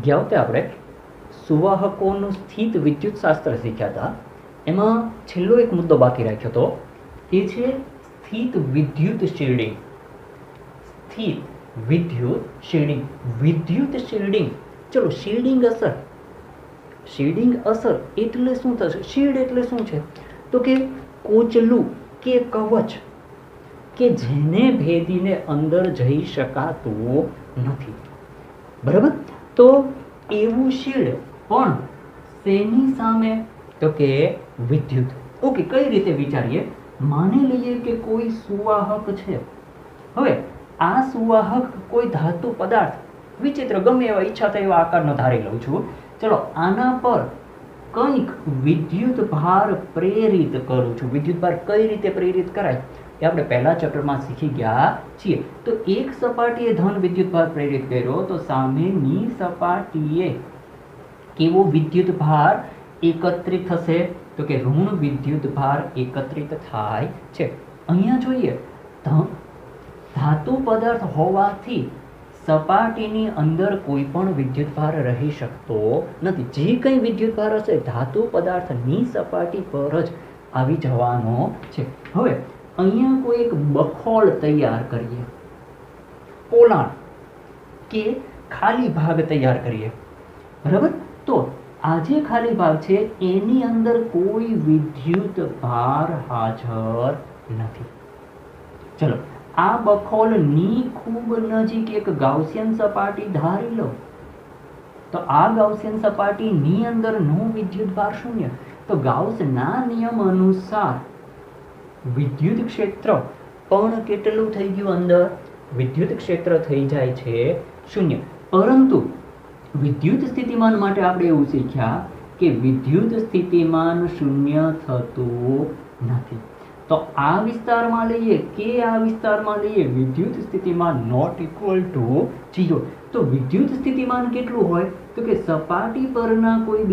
ગયા વખતે આપણે સુવાહકોનું સ્થિત વિદ્યુત શાસ્ત્ર શીખ્યા હતા. એમાં છેલ્લો એક મુદ્દો બાકી રાખ્યો હતો, એ છે સ્થિત વિદ્યુત શિલ્ડિંગ. સ્થિત વિદ્યુત શિલ્ડિંગ. વિદ્યુત શિલ્ડિંગ, ચલો શિલ્ડિંગ અસર. શિલ્ડિંગ અસર એટલે શું થશે? શિલ્ડ એટલે શું છે? તો કે કોચલું કે કવચ કે જેને ભેદીને અંદર જઈ શકાતું નથી. બરાબર? તો એવું શિલ્ડ પણ શેની સામે? તો કે વિદ્યુત. ઓકે, કઈ રીતે વિચારીએ? માની લઈએ કે કોઈ સુવાહક છે. હવે આ સુવાહક કોઈ ધાતુ પદાર્થ, વિચિત્ર ગમે એવા ઈચ્છા થાય એવા આકારનો ધારી લઉં છું. ચલો આના પર કંઈક વિદ્યુત ભાર પ્રેરિત કરું છું. વિદ્યુત ભાર કઈ રીતે પ્રેરિત કરાય એ આપણે પહેલા ચેપ્ટરમાં શીખી ગયા છીએ. તો એક સપાટીએ ધન વિદ્યુત ભાર પ્રેરિત કર્યો તો સામેની સપાટીએ કેવો વિદ્યુત ભાર એકત્રિત થશે? તો કે ઋણ વિદ્યુત ભાર એકત્રિત થાય છે. અહીંયા જોઈએ ધાતુ પદાર્થ હોવાથી સપાટીની અંદર કોઈ પણ વિદ્યુત ભાર રહી શકતો નથી. જે કંઈ વિદ્યુત ભાર હશે ધાતુ પદાર્થની સપાટી પર જ આવી જવાનો છે. હવે અહીંયા કોઈ એક બખોલ તૈયાર કરીએ, પોલાણ કે ખાલી ભાગ તૈયાર કરીએ. બરાબર? તો આ જે ખાલી ભાગ છે એની અંદર કોઈ વિદ્યુત ભાર હાજર નથી. ચલો આ બખોલની ખૂબ નજીક એક ગાઉસિયન સપાટી ધારી લો. તો આ ગાઉસિયન સપાટીની અંદરનો વિદ્યુત ભાર શૂન્ય. તો ગાઉસના નિયમ અનુસાર વિદ્યુત ક્ષેત્ર પણ કેટલું થઈ ગયું? અંદર વિદ્યુત ક્ષેત્ર થઈ જાય છે શૂન્ય. પરંતુ વિદ્યુત સ્થિતિમાન માટે આપણે એવું શીખ્યા કે વિદ્યુત સ્થિતિમાન શૂન્ય થતું નથી. તો આ વિસ્તારમાં લઈએ કે આ વિસ્તારમાં લઈએ, વિદ્યુત સ્થિતિમાન નોટ ઇક્વલ ટુ 0. તો વિદ્યુત સ્થિતિમાન કેટલું હોય? તો કે સપાટી પરના કોઈ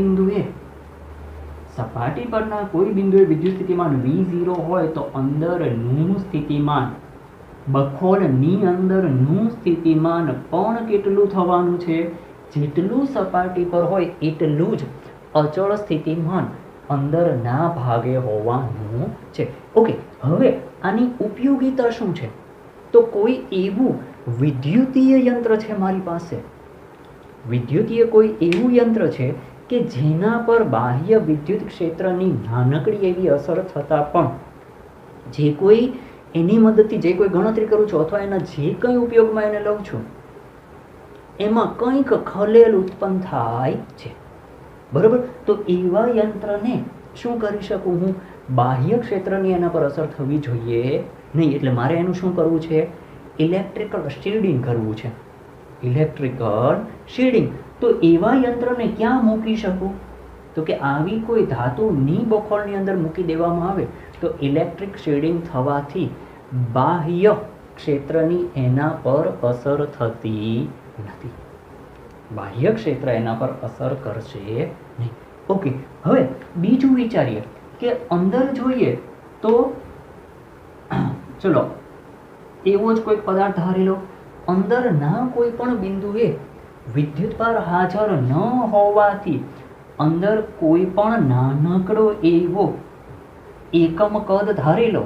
બિંદુએ વિદ્યુત સ્થિતિમાન V0 હોય તો અંદરનું સ્થિતિમાન, બખોલની અંદરનું સ્થિતિમાન પણ કેટલું થવાનું છે? જેટલું સપાટી પર હોય એટલું જ અચળ સ્થિતિમાન અંદરના ભાગે હોવાનું છે. ઓકે, હવે આની ઉપયોગિતા શું છે? તો કોઈ એવું વિદ્યુતીય યંત્ર છે મારી પાસે, વિદ્યુતીય કોઈ એવું યંત્ર છે કે જેના પર બાહ્ય વિદ્યુત ક્ષેત્રની નાનકડી એવી અસર થતાં પણ જે કોઈ એની મદદથી જે કોઈ ગણતરી કરું છું અથવા એના જે કંઈ ઉપયોગમાં એને લઉં છું એમાં કંઈક ખલેલ ઉત્પન્ન થાય છે. બરાબર? તો એવા યંત્રને શું કરી શકું હું? બાહ્ય ક્ષેત્રની એના પર અસર થવી જોઈએ નહીં. એટલે મારે એનું શું કરવું છે? ઇલેક્ટ્રિકલ શિલ્ડિંગ કરવું છે. Electrical shielding. તો એવા યંત્રને ક્યાં મૂકી શકું? તો કે આવી કોઈ ધાતુની બખોલની અંદર મૂકી દેવામાં આવે તો ઇલેક્ટ્રિક શિલ્ડિંગ થવાથી બાહ્ય ક્ષેત્રની એના પર અસર થતી નથી. બાહ્ય ક્ષેત્ર એના પર અસર કરશે નહીં. ઓકે, હવે બીજું વિચારીએ કે અંદર જોઈએ તો ચલો એવો જ કોઈ પદાર્થ ધારી લો. અંદરના કોઈ પણ બિંદુએ વિદ્યુત ભાર હાજર ન હોવાથી અંદર કોઈ પણ નાનકડો એવો એકમ કદ ધારી લો.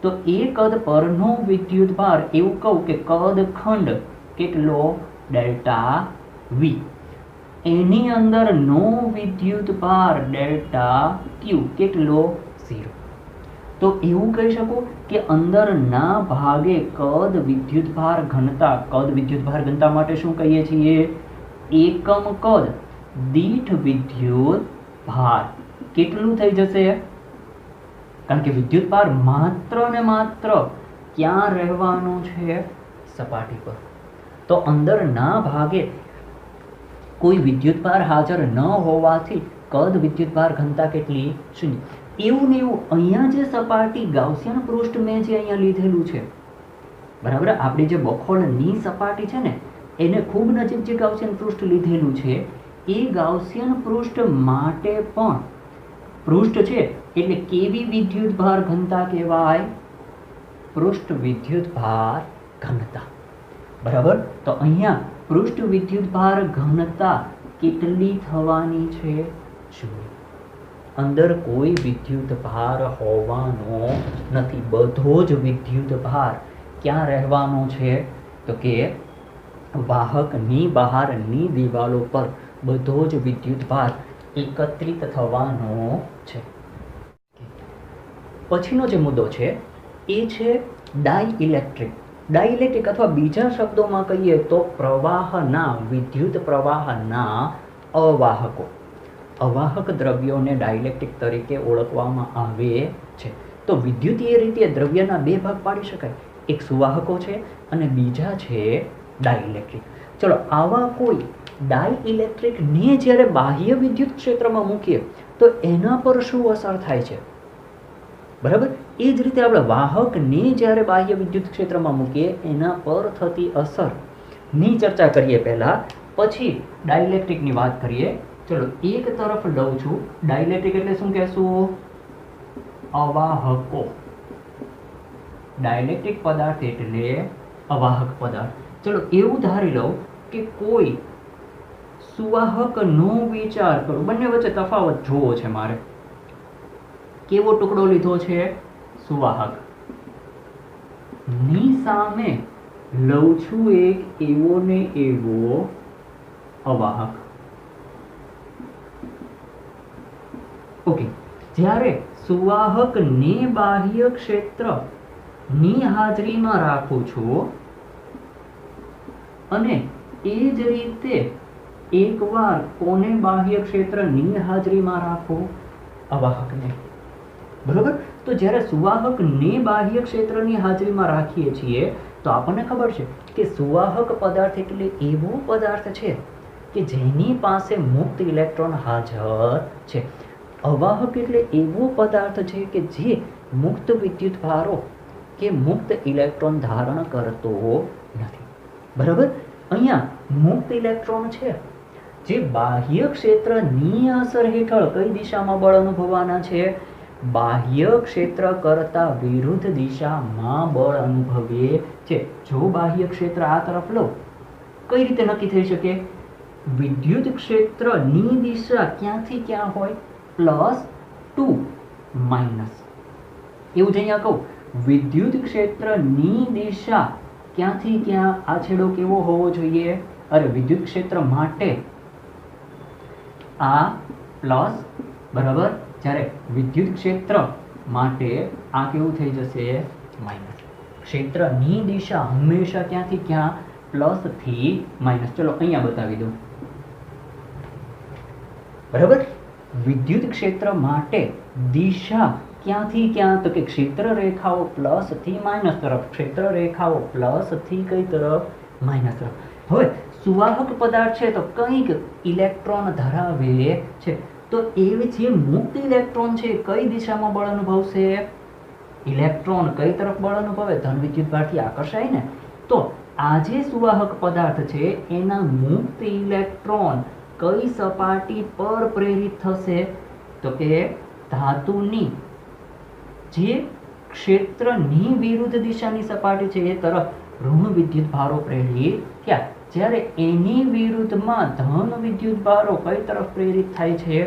તો એ કદ પરનો વિદ્યુત ભાર એવું કહું કે કદ ખંડ કેટલો? Delta V. એની અંદર નો વિદ્યુત ભાર ડેલ્ટા Q કેટલો? 0. તો એવું કહી શકું કે અંદરના ભાગે કદ વિદ્યુત ભાર ઘનતા, કદ વિદ્યુત ભાર ઘનતા માટે શું કહીએ છીએ? એકમ કદ દીઠ વિદ્યુત ભાર કેટલું થઈ જશે? કારણ કે વિદ્યુત ભાર માત્ર ને માત્ર ક્યાં રહેવાનો છે? સપાટી પર. તો અંદરના ભાગે કોઈ વિદ્યુત ભાર હાજર ન હોવાથી કદ વિદ્યુત ભાર ઘનતા કેટલી? શૂન્ય. એવું ને એવું અહીંયા જે સપાટી ગાઉસિયન પૃષ્ઠ મેં જે અહીંયા લીધેલું છે, બરાબર, આપણી જે બખોલની સપાટી છે ને એને ખૂબ નજીક જે ગાઉસિયન પૃષ્ઠ લીધેલું છે એ ગાઉસિયન પૃષ્ઠ માટે પણ પૃષ્ઠ છે એટલે કેવી વિદ્યુત ભાર ઘનતા કહેવાય? પૃષ્ઠ વિદ્યુત ભાર ઘનતા. બરાબર? તો અહીંયા પૃષ્ઠ વિદ્યુત ભાર ઘનતા કેટલી થવાની છે જોઈએ. અંદર કોઈ વિદ્યુત ભાર હોવાનો નથી. બધો જ વિદ્યુત ભાર ક્યાં રહેવાનો છે? તો કે વાહકની બહારની દિવાલો પર બધો જ વિદ્યુત ભાર એકત્રિત થવાનો છે. પછીનો જે મુદ્દો છે એ છે ડાઇઇલેક્ટ્રિક. ડાઇઇલેક્ટ્રિક અથવા બીજા શબ્દોમાં કહીએ તો પ્રવાહના, વિદ્યુત પ્રવાહના અવાહકો. અવાહક દ્રવ્યોને ડાઇલેક્ટ્રિક તરીકે ઓળખવામાં આવે છે. તો વિદ્યુતીય રીતે દ્રવ્યના બે ભાગ પાડી શકાય. એક સુવાહકો છે અને બીજા છે ડાઇલેક્ટ્રિક. ચલો, આવા કોઈ ડાઇઇલેક્ટ્રિકને જ્યારે બાહ્ય વિદ્યુત ક્ષેત્રમાં મૂકીએ તો એના પર શું અસર થાય છે? બરાબર, એ જ રીતે આપણે વાહકને જ્યારે બાહ્ય વિદ્યુત ક્ષેત્રમાં મૂકીએ એના પર થતી અસરની ચર્ચા કરીએ પહેલા, પછી ડાઇલેક્ટ્રિકની વાત કરીએ. ચલો, એક તરફ લઉં છું. ડાઇલેક્ટ્રિક એટલે શું કહેશું? અવાહકો. ડાઇલેક્ટ્રિક પદાર્થ એટલે અવાહક પદાર્થ. ચલો, એવું ધારી લઉં કે કોઈ સુવાહકનો વિચાર કરું. બંને વચ્ચે તફાવત જોવો છે મારે. કેવો ટુકડો લીધો છે? સુવાહક. ની સામે લઉં છું એક એવો ને એવો અવાહક. ઓકે, જ્યારે સુવાહકને બાહ્ય ક્ષેત્રની હાજરીમાં રાખું છું અને એ જ રીતે એકવાર કોને બાહ્ય ક્ષેત્રની હાજરીમાં રાખો? અવાહકને. બરોબર, તો જ્યારે સુવાહકને બાહ્ય ક્ષેત્રની હાજરીમાં રાખીએ છીએ તો આપણને ખબર છે કે સુવાહક પદાર્થ એટલે એવો પદાર્થ છે કે જેની પાસે મુક્ત ઇલેક્ટ્રોન હાજર છે. અવાહક એટલે એવો પદાર્થ છે કે જે મુક્ત વિદ્યુત ભારો કે મુક્ત ઇલેક્ટ્રોન ધારણ કરતો નથી. બરાબર, અહીંયા મુક્ત ઇલેક્ટ્રોન છે જે બાહ્ય ક્ષેત્રની અસર હેઠળ કઈ દિશામાં બળ અનુભવવાના છે? બાહ્ય ક્ષેત્ર કરતા વિરુદ્ધ દિશામાં બળ અનુભવે છે. જો બાહ્ય ક્ષેત્ર આ તરફ લો, કઈ રીતે નક્કી થઈ શકે? વિદ્યુત ક્ષેત્રની દિશા ક્યાંથી ક્યાં હોય? +2 માઇનસ. એવું જ અહીંયા કહું, વિદ્યુત ક્ષેત્રની દિશા ક્યાંથી ક્યાં, આ છેડો કેવો હોવો જોઈએ? અરે, વિદ્યુત ક્ષેત્ર માટે આ પ્લસ, બરાબર, જ્યારે વિદ્યુત ક્ષેત્ર માટે આ કેવું થઈ જશે? માઇનસ. ક્ષેત્રની દિશા હંમેશા ક્યાંથી ક્યાં? પ્લસ થી માઇનસ. ચલો, અહીંયા બતાવી દો. બરાબર, વિદ્યુત ક્ષેત્ર માટે દિશા ક્યાંથી ક્યાં? તો કે ક્ષેત્ર રેખાઓ પ્લસ થી માઇનસ તરફ, ક્ષેત્ર રેખાઓ પ્લસ થી કઈ તરફ? માઇનસ તરફ. હવે સુવાહક પદાર્થ છે તો કંઈક ઇલેક્ટ્રોન ધરાવે છે, તો એ જે મુક્ત ઇલેક્ટ્રોન છે કઈ દિશામાં બળ અનુભવશે? ઇલેક્ટ્રોન કઈ તરફ બળ અનુભવે? ધન વિદ્યુત ભારથી આકર્ષાય ને. તો આ જે સુવાહક પદાર્થ છે એના મુક્ત ઇલેક્ટ્રોન કઈ સપાટી પર પ્રેરિત થશે? તો કે ધાતુની જે ક્ષેત્રની વિરુદ્ધ દિશાની સપાટી છે એ તરફ ઋણ વિદ્યુત ભારો પ્રેરિત થયા. જ્યારે એની વિરુદ્ધમાં ધન વિદ્યુત ભારો કઈ તરફ પ્રેરિત થાય છે?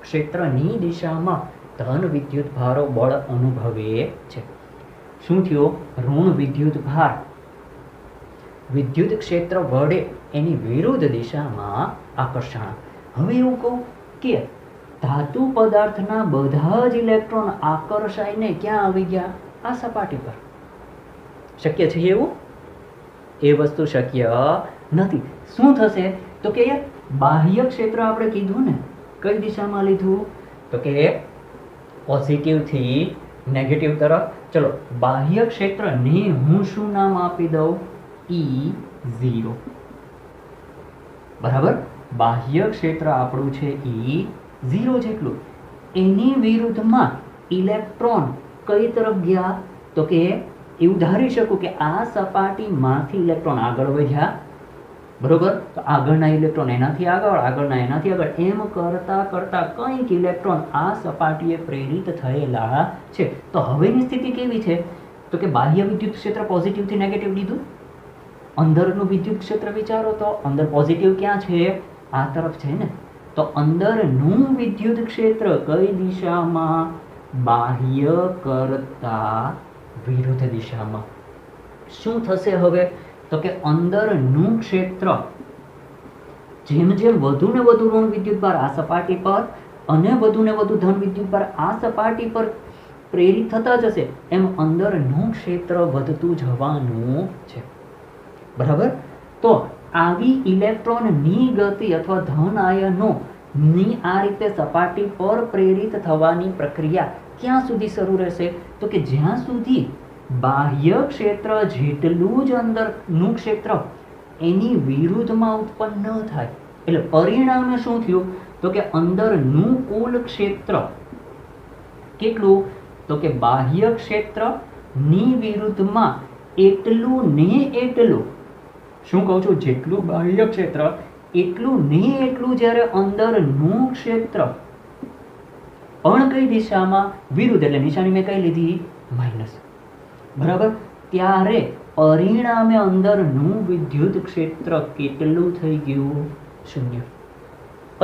ક્ષેત્રની દિશામાં ધન વિદ્યુત ભારો બળ અનુભવે છે. શું થયો? ઋણ વિદ્યુત ભાર વિદ્યુત ક્ષેત્ર વડે એની વિરુદ્ધ દિશામાં આકર્ષણ. હવે એવું કહું કે ધાતુ પદાર્થના બધા જ ઇલેક્ટ્રોન આકર્ષાઈને ક્યાં આવી ગયા? આ સપાટી પર. શક્ય છે એવું? એ વસ્તુ શક્ય નથી. શું થશે? તો કે બાહ્ય ક્ષેત્ર આપણે કીધું ને, કઈ દિશામાં લીધું? તો કે પોઝિટિવ થી નેગેટિવ તરફ. ચલો, બાહ્ય ક્ષેત્રને હું શું નામ આપી દઉં? E0. બરાબર, બાહ્ય ક્ષેત્ર આપણું છે E0 જેટલું. એની વિરુદ્ધમાં ઇલેક્ટ્રોન કઈ તરફ ગયા? તો કે એવું ધારી શકું કે આ સપાટીમાંથી ઇલેક્ટ્રોન આગળ વધ્યા. બરોબર, તો આગળના ઇલેક્ટ્રોન એનાથી આગળ, આગળના એનાથી આગળ, એમ કરતા કરતા કંઈક ઇલેક્ટ્રોન આ સપાટીએ પ્રેરિત થયેલા છે. તો હવેની સ્થિતિ કેવી છે? તો કે બાહ્ય વિદ્યુત ક્ષેત્ર પોઝિટિવ થી નેગેટિવ લીધું. અંદરનું વિદ્યુત ક્ષેત્ર વિચારો તો અંદર પોઝિટિવ ક્યાં છે? આ તરફ છે ને, તો અંદરનું વિદ્યુત ક્ષેત્ર કઈ દિશામાં? બાહ્ય કરતા વિરુદ્ધ દિશામાં. શું થશે હવે? તો કે અંદરનું ક્ષેત્ર જેમ જેમ વધુ ને વધુ ઋણ વિદ્યુતભાર આ સપાટી પર અને વધુ ને વધુ ધન વિદ્યુતભાર આ સપાટી પર પ્રેરિત થતા જશે, એમ અંદરનું ક્ષેત્ર વધતું જવાનું છે. બરાબર? તો આવી ઇલેક્ટ્રોનની ગતિ અથવા ધન આયનોની આ રીતે સપાટી પર પ્રેરિત થવાની પ્રક્રિયા ક્યાં સુધી શરૂ રહેશે? તો કે જ્યાં સુધી બાહ્ય ક્ષેત્ર જેટલું જ અંદરનું ક્ષેત્ર એની વિરુદ્ધમાં ઉત્પન્ન ન થાય. એટલે પરિણામે શું થયું? તો કે અંદરનું કુલ ક્ષેત્ર કેટલું? તો કે બાહ્ય ક્ષેત્રની વિરુદ્ધમાં એટલું ને એટલું, શું કહું છું, જેટલું બાહ્ય ક્ષેત્ર એટલું ને એટલું જ્યારે અંદરનું ક્ષેત્ર પણ કઈ દિશામાં? વિરુદ્ધ. એટલે નિશાની મેં કઈ લીધી? માઇનસ. બરાબર? ત્યારે પરિણામે અંદરનું વિદ્યુત ક્ષેત્ર કેટલું થઈ ગયું? શૂન્ય.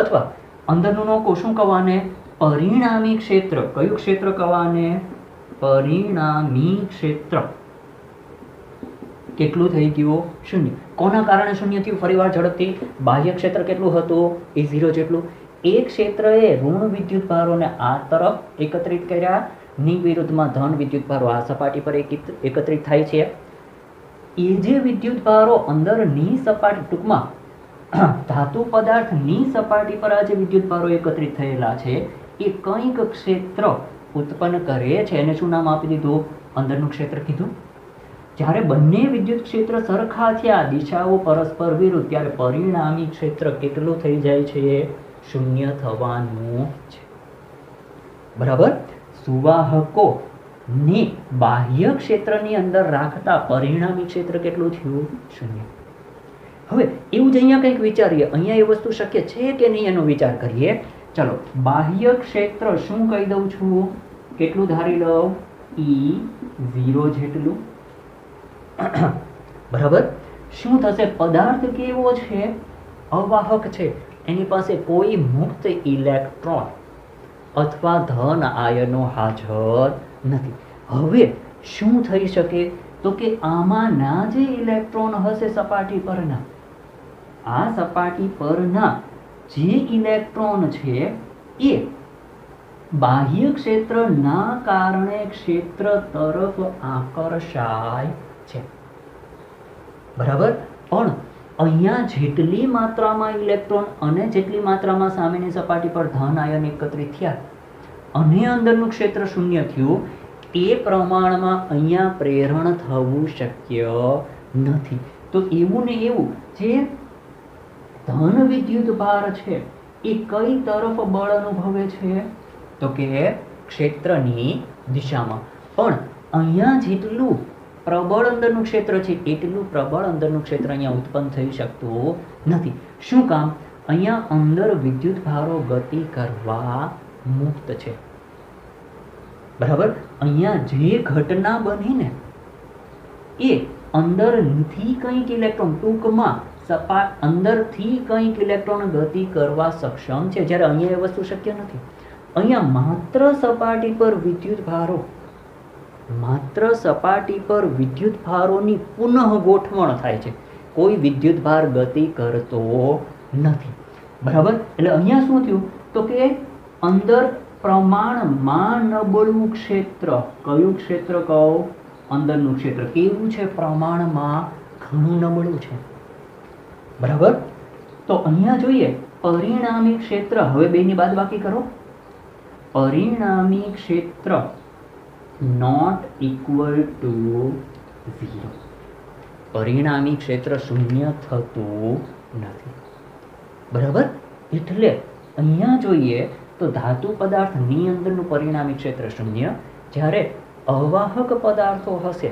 અથવા અંદરનું નો શું કહેવાને? પરિણામી ક્ષેત્ર. કયું ક્ષેત્ર કહેવાને? પરિણામી ક્ષેત્ર કેટલું થઈ ગયું? શૂન્ય. કોના કારણે શૂન્ય થયું? ફરીવાર ઝડપથી. બાહ્ય ક્ષેત્ર કેટલું હતું? E0 જેટલું. એ ક્ષેત્રએ ઋણ વિદ્યુતભારોને આ તરફ એકત્રિત કર્યા, ની વિરુદ્ધમાં ધન વિદ્યુતભારો આ સપાટી પર એકત્રિત થાય છે. એ જે વિદ્યુતભારો અંદરની સપાટી, ટૂંકમાં ધાતુ પદાર્થની સપાટી પર આ જે વિદ્યુતભારો એકત્રિત થયેલા છે એ કંઈક ક્ષેત્ર ઉત્પન્ન કરે છે. એને શું નામ આપી દીધું? અંદરનું ક્ષેત્ર કીધું. જ્યારે બંને વિદ્યુત ક્ષેત્ર સરખા થયા, દિશાઓ પરસ્પર વિરુદ્ધ, ત્યારે પરિણામી ક્ષેત્ર કેટલું થઈ જાય છે? શૂન્ય થવાનું છે. બરાબર? સુવાહકો ને બાહ્ય ક્ષેત્રની અંદર રાખતા પરિણામી ક્ષેત્ર કેટલું થયું? શૂન્ય. હવે એવું જ અહીંયા કંઈક વિચારીએ, અહીંયા એ વસ્તુ શક્ય છે કે નહીં એનો વિચાર કરીએ. ચલો, બાહ્ય ક્ષેત્ર શું કહી દઉં છું? કેટલું ધારી લઉં? E0 જેટલું. બરાબર? શું થશે? પદાર્થ કેવો છે? અવાહક છે. એની પાસે કોઈ મુક્ત ઇલેક્ટ્રોન અથવા ધન આયનો હાજર નથી. હવે શું થઈ શકે? તો કે આમાંના જે ઇલેક્ટ્રોન હશે સપાટી પરના, આ સપાટી પરના જે ઇલેક્ટ્રોન છે એ બાહ્ય ક્ષેત્રના કારણે ક્ષેત્ર તરફ આકર્ષાય છે. બરાબર? પણ અહીંયા જેટલી માત્રામાં ઇલેક્ટ્રોન અને જેટલી માત્રામાં સામેની સપાટી પર ધન આયન એકત્રિત થયા અને અંદરનું ક્ષેત્ર શૂન્ય થયું, એ પ્રમાણમાં અહીંયા પ્રેરણ થવું શક્ય નથી. તો એવું ને એવું જે ધન વિદ્યુત ભાર છે એ કઈ તરફ બળ અનુભવે છે? તો કે ક્ષેત્રની દિશામાં. પણ અહીંયા જેટલું પ્રબળ અંદરનું ક્ષેત્ર છે એટલું પ્રબળ અંદરનું ક્ષેત્ર અહીંયા ઉત્પન્ન થઈ શકતું નથી. શું કામ? અહીંયા અંદર વિદ્યુત ભારો ગતિ કરવા મુક્ત છે. બરાબર? અહીંયા જે ઘટના બની ને એ અંદરથી કંઈક ઇલેક્ટ્રોન, ટૂંકમાં અંદરથી કંઈક ઇલેક્ટ્રોન ગતિ કરવા સક્ષમ છે, જ્યારે અહીંયા એ વસ્તુ શક્ય નથી. અહીંયા માત્ર સપાટી પર વિદ્યુત ભારોની પુનઃ ગોઠવણ થાય છે. કોઈ વિદ્યુત ભાર ગતિ કરતો નથી. બરાબર? એટલે અહીંયા શું થયું? તો કે અંદર પ્રમાણમાં નબળું ક્ષેત્ર. કયું ક્ષેત્ર કહું? અંદરનું ક્ષેત્ર. કેવું છે? પ્રમાણમાં ઘણું નબળું છે. બરાબર? તો અહીંયા જોઈએ પરિણામી ક્ષેત્ર. હવે બેની બાદબાકી કરો. પરિણામી ક્ષેત્ર નોટ ઇક્વલ ટુ 0. પરિણામી ક્ષેત્ર શૂન્ય થતું નથી. બરાબર? એટલે અહીંયા જોઈએ તો ધાતુ પદાર્થની અંદરનું પરિણામી ક્ષેત્ર શૂન્ય, જ્યારે અવાહક પદાર્થો હશે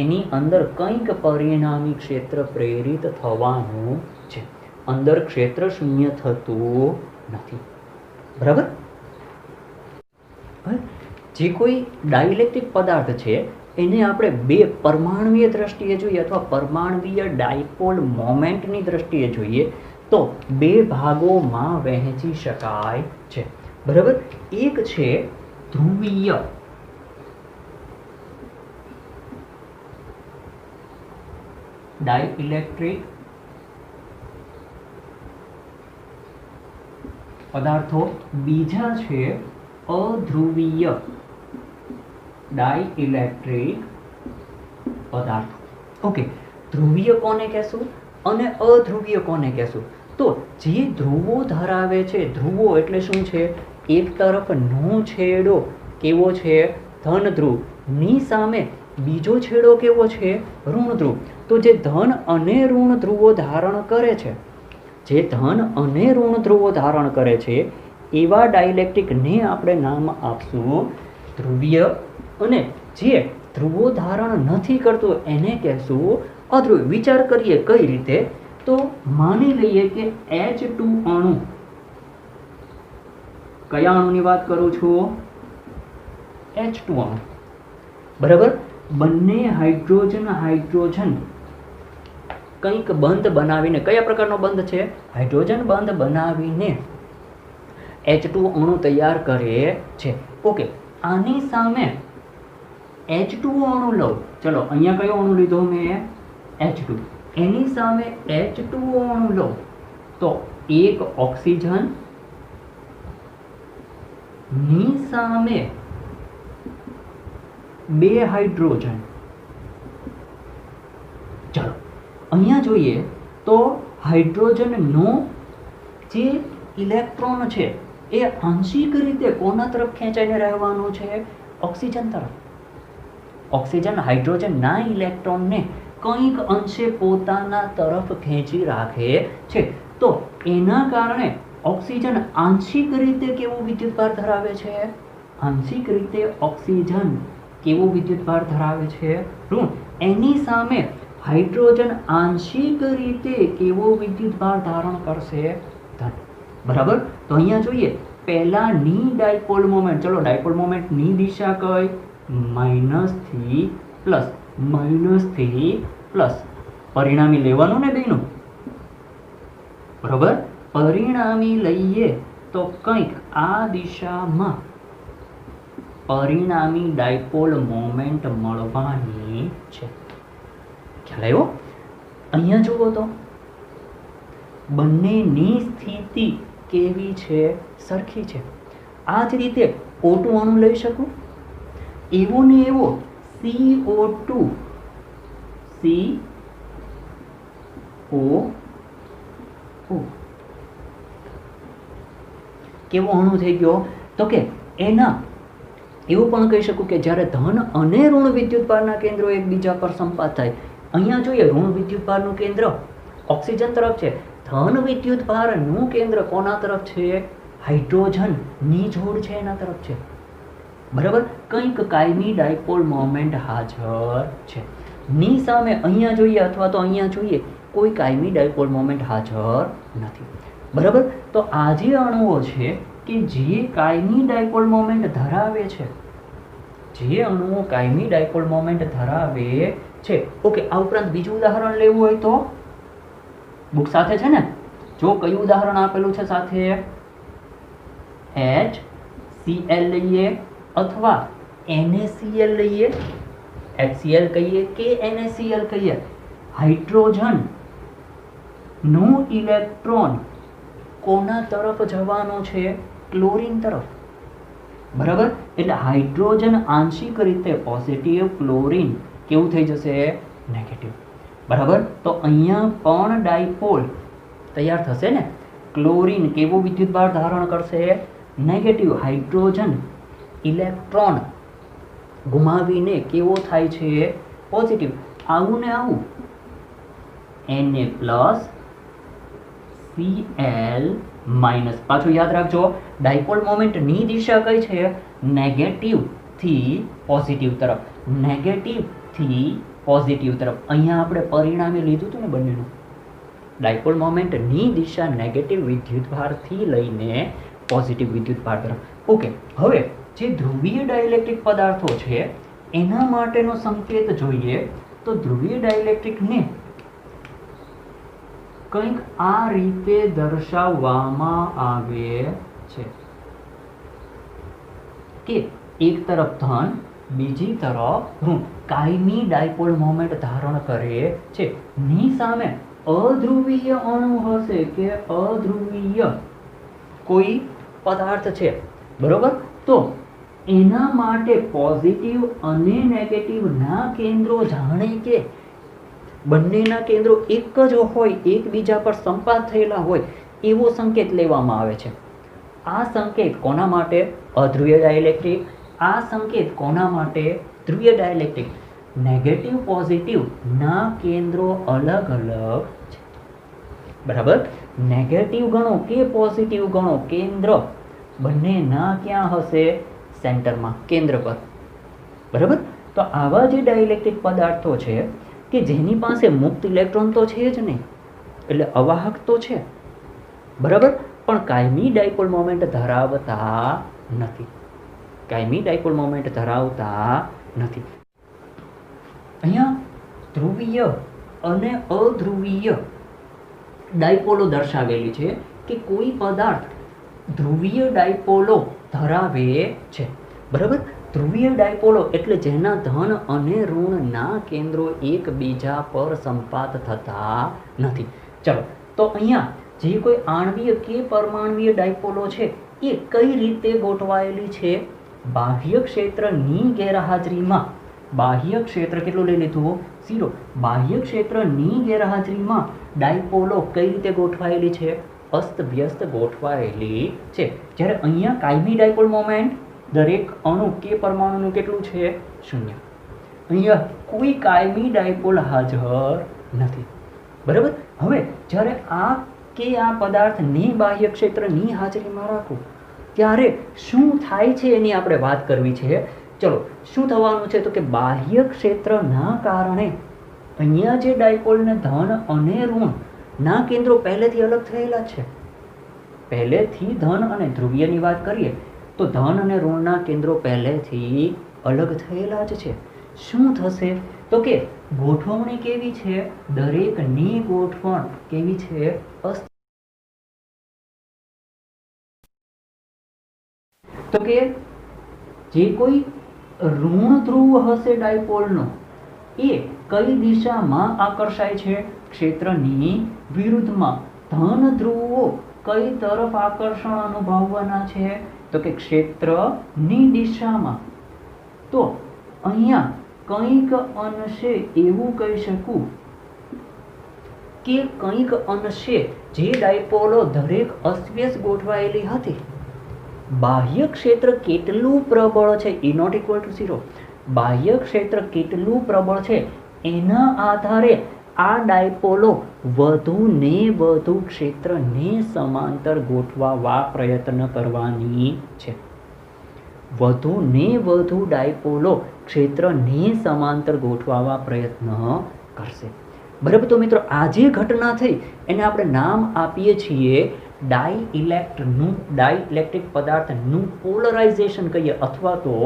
એની અંદર કંઈક પરિણામી ક્ષેત્ર પ્રેરિત થવાનું છે. અંદર ક્ષેત્ર શૂન્ય થતું નથી. બરાબર? જે કોઈ ડાઇલેક્ટ્રિક પદાર્થ છે એને આપણે બે પરમાણુય દ્રષ્ટિએ જોઈએ અથવા પરમાણુય ડાયપોલ મોમેન્ટની દ્રષ્ટિએ જોઈએ તો બે ભાગોમાં વહેંચી શકાય છે, બરાબર. એક છે ધ્રુવીય ડાઇઇલેક્ટ્રિક પદાર્થો, બીજા છે અધ્રુવીય ડાઇઇલેક્ટ્રિક પદાર્થો. ઓકે, ધ્રુવીય કોને કહેશું અને અધ્રુવીય કોને કહેશું? તો જે ધ્રુવો ધરાવે છે, ધ્રુવો એટલે શું છે? એક તરફનો છેડો કેવો છે? ધન ધ્રુવ. ની સામે બીજો છેડો કેવો છે? ઋણ ધ્રુવ. તો જે ધન અને ઋણ ધ્રુવો ધારણ કરે છે, જે ધન અને ઋણ ધ્રુવો ધારણ કરે છે એવા ડાઇલેક્ટ્રિકને આપણે નામ આપશું ધ્રુવીય, અને જે ધ્રુવો ધારણ નથી કરતું એને કહેશું અધ્રુવીય. વિચાર કરીએ કઈ રીતે? તો માની લઈએ કે H2 અણુ, કયા અણુની વાત કરું છું? H2 અણુ, બરાબર. બંને હાઇડ્રોજન હાઇડ્રોજન કંઈક બંધ બનાવીને, કયા પ્રકારનો બંધ છે? હાઇડ્રોજન બંધ બનાવીને H2 અણુ તૈયાર કરે છે. ઓકે, આની સામે H2 અણુ લઉં. ચલો, અહીંયા કયો અણુ લીધો મેં? H2. એની સામે H2 અણુ લઉં તો એક ઓક્સિજન ની સામે બે હાઇડ્રોજન. ચલો, અહીંયા જોઈએ તો હાઇડ્રોજનનો જે ઇલેક્ટ્રોન છે એ આંશિક રીતે કોના તરફ ખેંચાઈને રહેવાનો છે? ઓક્સિજન તરફ. ઓક્સિજન હાઇડ્રોજનના ઇલેક્ટ્રોનને કંઈક અંશે પોતાના તરફ ખેંચી રાખે છે. તો એના કારણે ઓક્સિજન આંશિક રીતે કેવો વિદ્યુતભાર ધરાવે છે? આંશિક રીતે ઓક્સિજન કેવો વિદ્યુતભાર ધરાવે છે? ઋણ. એની સામે હાઇડ્રોજન આંશિક રીતે કેવો વિદ્યુતભાર ધારણ કરશે? ધન. બરાબર. તો અહીંયા જોઈએ પહેલાની ડાયપોલ મોમેન્ટ. ચલો, ડાયપોલ મોમેન્ટની દિશા કઈ? માઇનસથી પ્લસ, માઇનસથી પ્લસ. પરિણામી લેવાનું ને બેનું, બરાબર. પરિણામી લઈએ તો કંઈક આ દિશામાં પરિણામી ડાયપોલ મોમેન્ટ મળવાની છે. ખ્યાલ આવ્યો? અહીંયા જુઓ તો બંનેની સ્થિતિ કેવી છે? સરખી છે. આ જ રીતે O2 અણુ લઈ શકું. એવો ને એવો CO2, કેવો અણુ થઈ ગયો? તો કે એના એવું પણ કહી શકું કે જ્યારે ધન અને ઋણ વિદ્યુતભારના કેન્દ્રો એકબીજા પર સંપાત થાય. અહીંયા જોઈએ ઋણ વિદ્યુતભારનું કેન્દ્ર ઓક્સિજન તરફ છે, ધન વિદ્યુતભારનું કેન્દ્ર કોના તરફ છે? હાઇડ્રોજનની જોડ છે એના તરફ છે, બરાબર. કંઈક કાયમી ડાયપોલ મોમેન્ટ હાજર છે. ની સામે અહીંયા જોઈએ અથવા તો અહીંયા જોઈએ કોઈ કાયમી ડાયપોલ મોમેન્ટ હાજર નથી, બરાબર. તો આ જે અણુઓ છે કે જે કાયમી ડાયપોલ મોમેન્ટ ધરાવે છે, જે અણુઓ કાયમી ડાયપોલ મોમેન્ટ ધરાવે છે. ઓકે, આ ઉપરાંત બીજું ઉદાહરણ લેવું હોય તો બુક સાથે છે ને? જો કયું ઉદાહરણ આપેલું છે સાથે? HCl લઈએ અથવા NaCl લઈએ. HCl કહીએ કે NaCl કહીએ. હાઇડ્રોજન નો ઇલેક્ટ્રોન કોના તરફ જવાનો છે? ક્લોરીન તરફ, બરાબર. એટલે હાઇડ્રોજન આંશિક રીતે પોઝિટિવ, ક્લોરીન કેવું થઈ જશે? નેગેટિવ, બરાબર. તો અહીંયા પણ ડાયપોલ તૈયાર થશે ને. ક્લોરીન કેવો વિદ્યુતભાર ધારણ કરશે? નેગેટિવ. હાઇડ્રોજન ઇલેક્ટ્રોન ગુમાવીને કેવો થાય છે? પોઝિટિવ. આવું ને આવું Na+, Cl-. પાછું યાદ રાખજો, ડાયપોલ મોમેન્ટની દિશા કઈ છે? નેગેટિવ થી પોઝિટિવ તરફ, નેગેટિવ થી પોઝિટિવ તરફ. અહીંયા આપણે પરિણામી લીધું હતું ને બંનેનું. ડાયપોલ મોમેન્ટની દિશા નેગેટિવ વિદ્યુતભારથી લઈને પોઝિટિવ વિદ્યુતભાર તરફ. ઓકે, હવે જે ધ્રુવીય ડાઇલેક્ટ્રિક પદાર્થો છે એના માટેનો સંકેત જોઈએ તો ધ્રુવીય ડાઇલેક્ટ્રિકને કંઈક આ રીતે દર્શાવવામાં આવે છે કે એક તરફ ધન, બીજી તરફ ઋણ કાયમી ડાયપોલ મોમેન્ટ ધારણ કરે છે. ની સામે અધ્રુવીય અણુ હશે કે અધ્રુવીય કોઈ પદાર્થ છે, બરોબર, તો એના માટે પોઝિટિવ અને નેગેટિવ ના કેન્દ્રો જાણે કે બંનેના કેન્દ્રો એક જ હોય, એકબીજા પર સંપાત થયેલા હોય એવો સંકેત લેવામાં આવે છે. આ સંકેત કોના માટે? અધ્રુવીય ડાઇલેક્ટ્રિક. આ સંકેત કોના માટે? ધ્રુવીય ડાઇલેક્ટ્રિક. નેગેટિવ પોઝિટિવ ના કેન્દ્રો અલગ અલગ છે, બરાબર. નેગેટિવ ગણો કે પોઝિટિવ ગણો, કેન્દ્ર બંનેના ક્યાં હશે? સેન્ટરમાં, કેન્દ્ર પર, બરાબર. તો આવા જે ડાઇલેક્ટ્રિક પદાર્થો છે કે જેની પાસે મુક્ત ઇલેક્ટ્રોન તો છે જ નહીં, એટલે અવાહક તો છે, બરાબર, પણ કાયમી ડાયપોલ મોમેન્ટ ધરાવતા નથી. કાયમી ડાયપોલ મોમેન્ટ ધરાવતા નથી. અહીંયા ધ્રુવીય અને અધ્રુવીય ડાયપોલો દર્શાવેલી છે કે કોઈ પદાર્થ ધ્રુવીય ડાયપોલો ધરાવે છે, બરાબર. ધ્રુવીય ડાયપોલો એટલે જેના ધન અને ઋણના કેન્દ્રો એકબીજા પર સંપાત થતા નથી. ચલો, તો અહીંયા જે કોઈ આણ્વીય કે પરમાણ્વીય ડાયપોલો છે એ કઈ રીતે ગોઠવાયેલી છે? બાહ્ય ક્ષેત્રની ગેરહાજરીમાં. બાહ્ય ક્ષેત્ર કેટલું લઈ લીધું? 0. બાહ્ય ક્ષેત્રની ગેરહાજરીમાં ડાયપોલો કઈ રીતે ગોઠવાયેલી છે? અસ્તવ્યસ્ત ગોઠવાયેલી છે. જ્યારે અહીંયા કાયમી ડાયપોલ મોમેન્ટ દરેક અણુ કે પરમાણુનું કેટલું છે? 0. અહીંયા કોઈ કાયમી ડાયપોલ હાજર નથી, બરાબર. હવે જ્યારે આ કે આ પદાર્થની બાહ્ય ક્ષેત્રની હાજરીમાં રાખું ત્યારે શું થાય છે એની આપણે વાત કરવી છે. ચલો, શું થવાનું છે? તો કે બાહ્ય ક્ષેત્રના કારણે અહીંયા જે ડાયપોલને ધન અને ઋણ ના કેન્દ્રો પહેલેથી અલગ થયેલા છે. પહેલેથી ધન અને ધ્રુવીયની વાત કરીએ તો ધન અને ઋણના કેન્દ્રો પહેલેથી અલગ થયેલા જ છે. શું થશે? તો કે ગોઠવણી કેવી છે? દરેકની ગોઠવણ કેવી છે? તો કે જે કોઈ ઋણ ધ્રુવ હશે ડાયપોલનો એ કઈ દિશામાં આકર્ષાય છે? ક્ષેત્રની વિરુદ્ધમાં. ધન ધ્રુવો કઈ તરફ આકર્ષણ અનુભવવાના છે? તો કે ક્ષેત્રની દિશામાં. તો અહીંયા કંઈક અંશે એવું કહી શકું કે કંઈક અંશે જે ડાયપોલો દરેક અસ્વ્યસ્ત ગોઠવાયેલી હતી, બાહ્ય ક્ષેત્ર કેટલું પ્રબળ છે? E not equal to 0. બાહ્ય ક્ષેત્ર કેટલું પ્રબળ છે એના આધારે આ ડાયપોલો વધુ ને વધુ ક્ષેત્રને સમાંતર ગોઠવવા પ્રયત્ન કરવાની છે. વધુ ને વધુ ડાયપોલો ક્ષેત્રને સમાંતર ગોઠવવા પ્રયત્ન કરશે, બરાબર. તો મિત્રો આ જે ઘટના થઈ એને આપણે નામ આપીએ છીએ ડાઇલેક્ટ્રિક પદાર્થનું પોલરાઇઝેશન કહીએ અથવા તો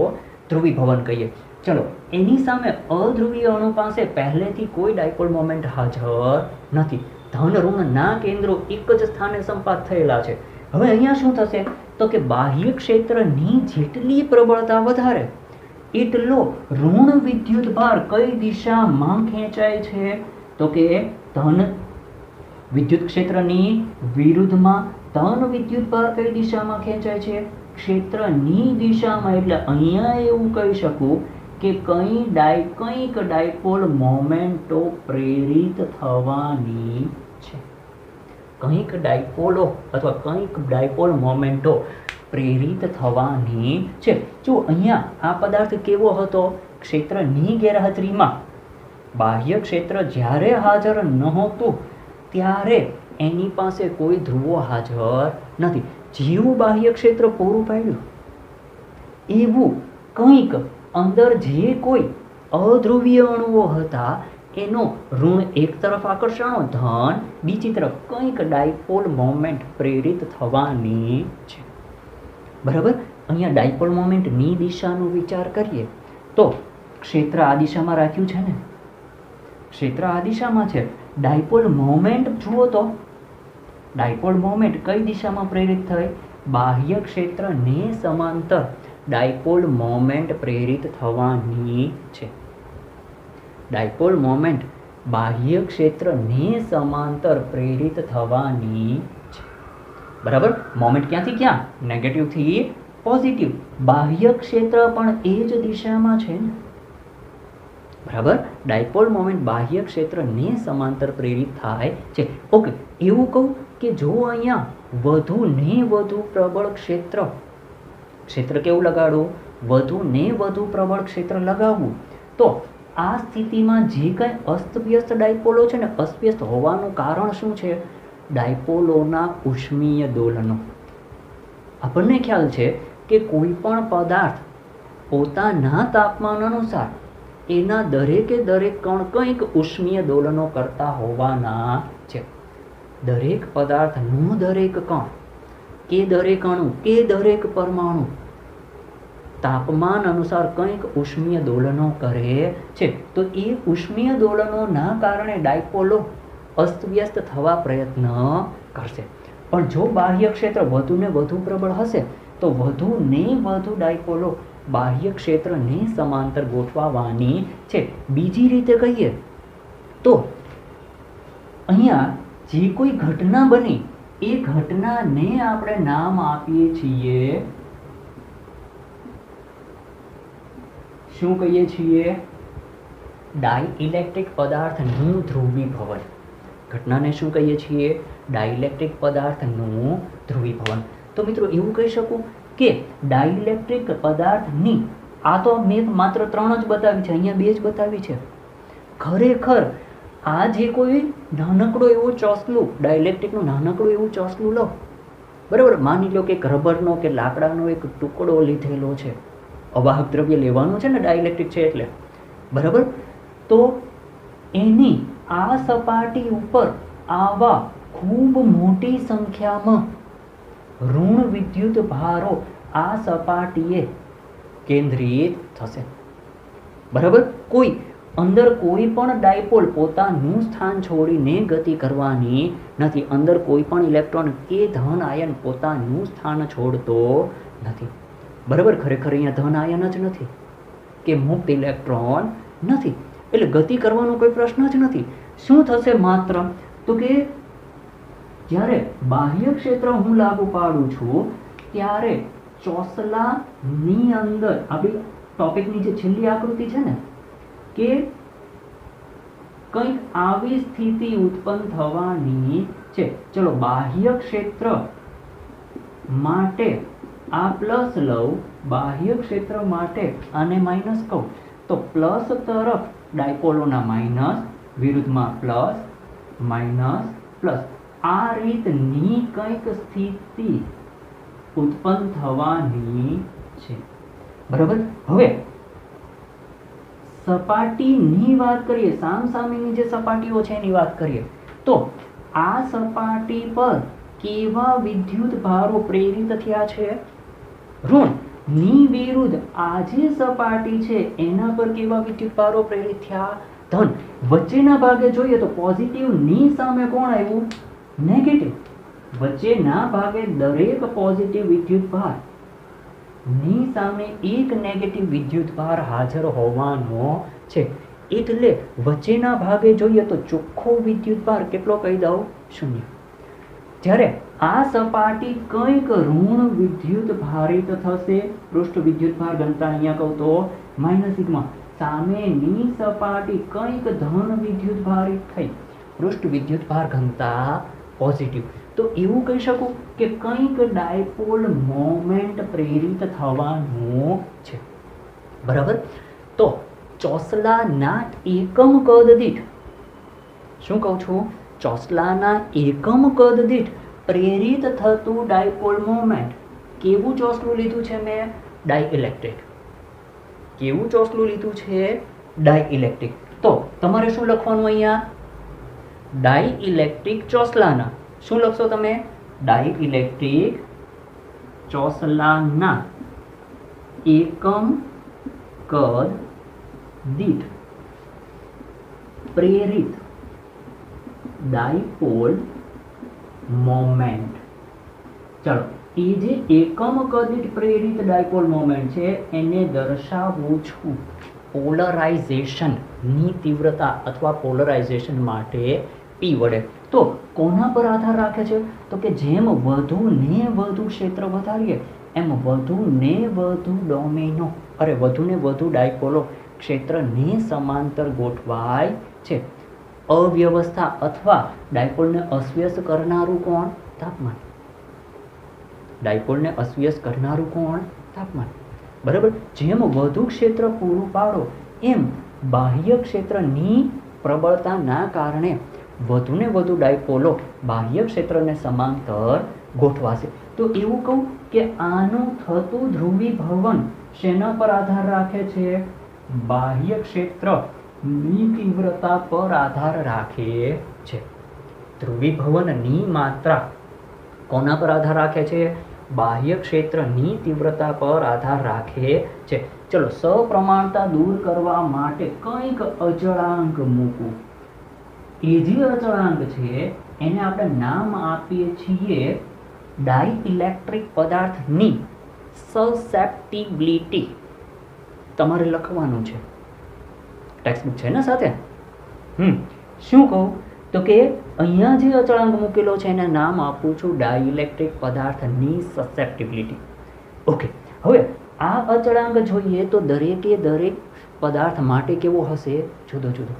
ધ્રુવીભવન કહીએ. ચલો, એની સામે અધ્રુવીય અણુ પાસે પહેલેથી કોઈ ડાયપોલ મોમેન્ટ હાજર નથી. ધન ઋણ ના કેન્દ્રો એક જ સ્થાને સંપાત થયેલા છે. હવે અહીંયા શું થશે? તો કે બાહ્ય ક્ષેત્રની જેટલી પ્રબળતા વધારે એટલો ઋણ વિદ્યુત ભાર કઈ દિશામાં ખેંચાય છે? તો કે ધન વિદ્યુત ક્ષેત્રની વિરુદ્ધમાં. ધન વિદ્યુત ભાર કઈ દિશામાં ખેંચાય છે? ક્ષેત્રની દિશામાં. એટલે અહીંયા એવું કહી શકું કે કંઈક ડાયપોલ મોમેન્ટો પ્રેરિત થવાની છે. કંઈક ડાયપોલો અથવા કંઈક ડાયપોલ મોમેન્ટો પ્રેરિત થવાની છે. જો અહીંયા આ પદાર્થ કેવો હતો? ક્ષેત્રની ગેરહાજરીમાં. બાહ્ય ક્ષેત્ર જ્યારે હાજર નહોતું ત્યારે એની પાસે કોઈ ધ્રુવો હાજર નથી. જેવું બાહ્ય ક્ષેત્ર પૂરું પાડ્યું એવું કંઈક અંદર જે કોઈ અધ્રુવીય અણુઓ હતા એનો ઋણ એક તરફ આકર્ષણો, ધન બીજી તરફ કંઈક ડાયપોલ મોમેન્ટ પ્રેરિત થવાની છે, બરાબર. અહીંયા ડાયપોલ મોમેન્ટની દિશાનો વિચાર કરીએ તો ક્ષેત્ર આ દિશામાં રાખ્યું છે ને, ક્ષેત્ર આ દિશામાં છે ડાયપોલ મોમેન્ટ જુઓ તો ડાયપોલ મોમેન્ટ કઈ દિશામાં પ્રેરિત થઈ? બાહ્ય ક્ષેત્રને સમાંતર ડાયપોલ મોમેન્ટ પ્રેરિત થવાની છે. ડાયપોલ મોમેન્ટ બાહ્ય ક્ષેત્રને સમાંતર પ્રેરિત થવાની છે. બરાબર. મોમેન્ટ ક્યાંથી ક્યાં? નેગેટિવ થી પોઝિટિવ. બાહ્ય ક્ષેત્ર પણ એ જ દિશામાં છે ને. બરાબર. ડાયપોલ મોમેન્ટ બાહ્ય ક્ષેત્રને સમાંતર પ્રેરિત થાય છે. ઓકે, એવું કહું કે જો અહીંયા વધુ ને વધુ પ્રબળ ક્ષેત્ર કેવું લગાડવું? વધુ ને વધુ પ્રબળ ક્ષેત્ર લગાવવું તો આ સ્થિતિમાં જે કંઈ અસ્તવ્યસ્ત ડાયપોલો છે ને, અસ્તવ્યસ્ત હોવાનું કારણ શું છે? ડાયપોલોના ઉષ્મીય દોલનો. આપણને ખ્યાલ છે કે કોઈ પણ પદાર્થ પોતાના તાપમાન અનુસાર એના દરેકે દરેક કણ કંઈક ઉષ્મીય દોલનો કરતા હોવાના છે. દરેક પદાર્થનું દરેક કણ કે દરેક અણુ કે દરેક પરમાણુ તાપમાન અનુસાર કંઈક ઉષ્મીય દોલનો કરે છે. તો એ ઉષ્મીય દોલનોના કારણે ડાયપોલો અસ્તવ્યસ્ત થવા પ્રયત્ન કરશે. પણ જો બાહ્ય ક્ષેત્ર વધુ ને વધુ પ્રબળ હશે તો વધુ ને વધુ ડાયપોલો બાહ્ય ક્ષેત્રને સમાંતર ગોઠવવાની છે. બીજી રીતે કહીએ તો અહીંયા જે કોઈ ઘટના બની એ ઘટનાને આપણે નામ આપીએ છીએ, શું કહીએ છીએ? ડાઇલેક્ટ્રિક પદાર્થનું ધ્રુવીભવન. ઘટનાને શું કહીએ છીએ? ડાઇલેક્ટ્રિક પદાર્થનું ધ્રુવીભવન. તો મિત્રો એવું કહી શકું કે ડાઇલેક્ટ્રિક પદાર્થની, આ તો મેં માત્ર 3 જ બતાવી છે, અહીંયા 2 જ બતાવી છે. ખરેખર આ જે કોઈ નાનકડો એવો ચોસલું, ડાઇલેક્ટ્રિકનું નાનકડું એવું ચોસલું લો, બરાબર, માની લો કે રબરનો કે લાકડાનો એક ટુકડો લીધેલો છે. અવાહક દ્રવ્ય લેવાનું છે ને, ડાઇલેક્ટ્રિક છે એટલે, બરાબર. તો એની આ સપાટી ઉપર આવા ખૂબ મોટી સંખ્યામાં ઋણ વિદ્યુત ભારો આ સપાટીએ કેન્દ્રિત થશે. બરાબર. અંદર કોઈ પણ ડાયપોલ પોતાનું સ્થાન છોડીને ગતિ કરવાની નથી. અંદર કોઈ પણ ઇલેક્ટ્રોન કે ધન આયન પોતાનું સ્થાન છોડતો નથી. બરાબર. ખરેખર અહીંયા ધન આયન જ નથી કે મુક્ત ઇલેક્ટ્રોન નથી, એટલે ગતિ કરવાનો કોઈ પ્રશ્ન જ નથી. શું થશે? માત્ર તો કે જ્યારે બાહ્ય ક્ષેત્ર હું લાગુ પાડું છું ત્યારે ચોસલાની અંદર આપણી ટોપિકની જે છેલ્લી આકૃતિ છે ને, કે કંઈક આવી સ્થિતિ ઉત્પન્ન થવાની છે. ચલો, બાહ્ય ક્ષેત્ર માટે આ પ્લસ લઉં, બાહ્ય ક્ષેત્ર માટે આને માઇનસ કહું તો પ્લસ તરફ ડાયપોલોના માઇનસ, વિરુદ્ધમાં પ્લસ, માઇનસ, પ્લસ. આ રીતની કંઈક સ્થિતિ ઉત્પન્ન થવાની છે. બરાબર. હવે સપાટીની વાત કરીએ, સામસામેની જે સપાટીઓ છે એની વાત કરીએ તો આ સપાટી પર કેવા વિદ્યુત ભારો પ્રેરિત થયા છે? ઋણ ની વિરુદ્ધ આ જે સપાટી છે એના પર કેવા વિદ્યુત ભારો પ્રેરિત થયા? ધન. વચ્ચેના ભાગે જોઈએ તો પોઝિટિવ ની સામે કોણ આવ્યું? નેગેટિવ. વચ્ચેના ભાગે દરેક પોઝિટિવ વિદ્યુત ભાર ની સામે એક નેગેટિવ વિદ્યુત ભાર હાજર હોવાનો છે. એટલે વચ્ચેના ભાગે જોઈએ તો ચોખ્ખો વિદ્યુત ભાર કેટલો કહી દઉં? 0. જ્યારે આ સપાટી કંઈક ઋણ વિદ્યુત ભારિત થશે, પૃષ્ઠ વિદ્યુત ભાર ઘનતા અહીંયા કહું તો -σ. સામેની સપાટી કંઈક ધન વિદ્યુત ભારિત થઈ, પૃષ્ઠ વિદ્યુત ભાર ઘનતા પોઝિટિવ. તો એવું કહી શકું કે કંઈક ડાયપોલ મોમેન્ટ પ્રેરિત થવાનું છે. બરાબર. તો ચોસલાના એકમ કદ દીઠ, શું કહું છું? ચોસલાના એકમ કદ દીઠ પ્રેરિત થતું ડાયપોલ મોમેન્ટ. કેવું ચોસલું લીધું છે મેં? ડાઇલેક્ટ્રિક. કેવું ચોસલું લીધું છે? ડાઇલેક્ટ્રિક. તો તમારે શું લખવાનું અહીંયા? ડાઇલેક્ટ્રિક ચોસલાના. શું લખશો તમે? ડાઇલેક્ટ્રિક ચોસલાના એકમ કદ દીઠ પ્રેરિત ડાયપોલ મોમેન્ટ. ચલો, એ જે એકમ કદ દીઠ પ્રેરિત ડાયપોલ મોમેન્ટ છે એને દર્શાવું છું પોલરાઇઝેશનની તીવ્રતા અથવા પોલરાઇઝેશન માટે P વડે. તો કોના પર આધાર રાખે છે? તો કે જેમ વધુ ને વધુ ક્ષેત્ર વધારીએ એમ વધુ ને વધુ ડોમેનો વધુ ને વધુ ડાયપોલો ક્ષેત્રને સમાંતર ગોઠવાય છે. અવ્યવસ્થા અથવા ડાયપોલને અસ્વ્યસ્ત કરનારું કોણ? તાપમાન. ડાયપોલને અસ્વ્યસ્ત કરનારું કોણ? તાપમાન. બરાબર. જેમ વધુ ક્ષેત્ર પૂરું પાડો એમ બાહ્ય ક્ષેત્રની પ્રબળતાના કારણે વધુ ને વધુ ડાયપોલો બાહ્ય ક્ષેત્રને સમાંતર ગોઠવાશે. તો એવું કહું કે આનું થતું ધ્રુવીભવન શેના પર આધાર રાખે છે? બાહ્ય ક્ષેત્રની તીવ્રતા પર આધાર રાખે છે. ધ્રુવીભવનની માત્રા કોના પર આધાર રાખે છે? બાહ્ય ક્ષેત્રની તીવ્રતા પર આધાર રાખે છે. ચલો, સપ્રમાણતા દૂર કરવા માટે કંઈક અચળાંક મૂકવું. એ જે અચળાંક છે એને આપણે નામ આપીએ છીએ ડાઇઇલેક્ટ્રિક પદાર્થની સસેપ્ટિબિલિટી. તમારે લખવાનું છે, ટેક્સ્ટબુક છે ને સાથે? શું કહું? તો કે અહીંયા જે અચળાંક મૂકેલો છે એને નામ આપું છું ડાઇઇલેક્ટ્રિક પદાર્થની સસેપ્ટિબિલિટી. ઓકે, હવે આ અચળાંક જોઈએ તો દરેકે દરેક પદાર્થ માટે કેવો હશે? જુદો જુદો.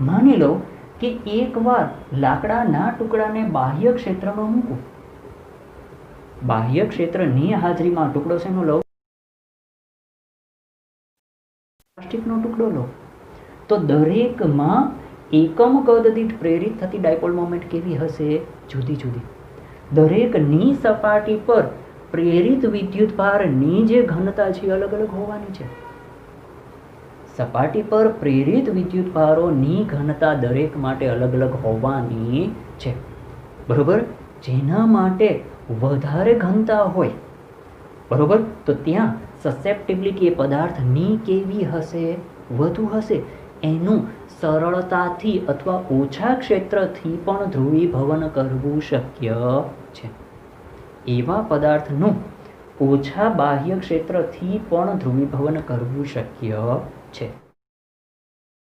માની લો કે એકવાર લાકડાના ટુકડાને બાહ્ય ક્ષેત્રમાં મૂકો. બાહ્ય ક્ષેત્રની હાજરીમાં ટુકડો શેનો લો? પ્લાસ્ટિકનો ટુકડો લો. તો દરેકમાં એકમ કદ દીઠ પ્રેરિત થતી ડાયપોલ મોમેન્ટ કેવી હશે? જુદી જુદી. દરેકની સપાટી પર પ્રેરિત વિદ્યુતભારની જે ઘનતા છે અલગ અલગ હોવાની છે. સપાટી પર પ્રેરિત વિદ્યુતભારોની ઘનતા દરેક માટે અલગ અલગ હોવાની છે. બરોબર. જેના માટે વધારે ઘનતા હોય, બરોબર, તો ત્યાં સસેપ્ટિબિલિટી એ પદાર્થની કેવી હશે? વધુ હશે. એનું સરળતાથી અથવા ઓછા ક્ષેત્રથી પણ ધ્રુવીભવન કરવું શક્ય છે. એવા પદાર્થનું ઓછા બાહ્ય ક્ષેત્રથી પણ ધ્રુવીભવન કરવું શક્ય છે.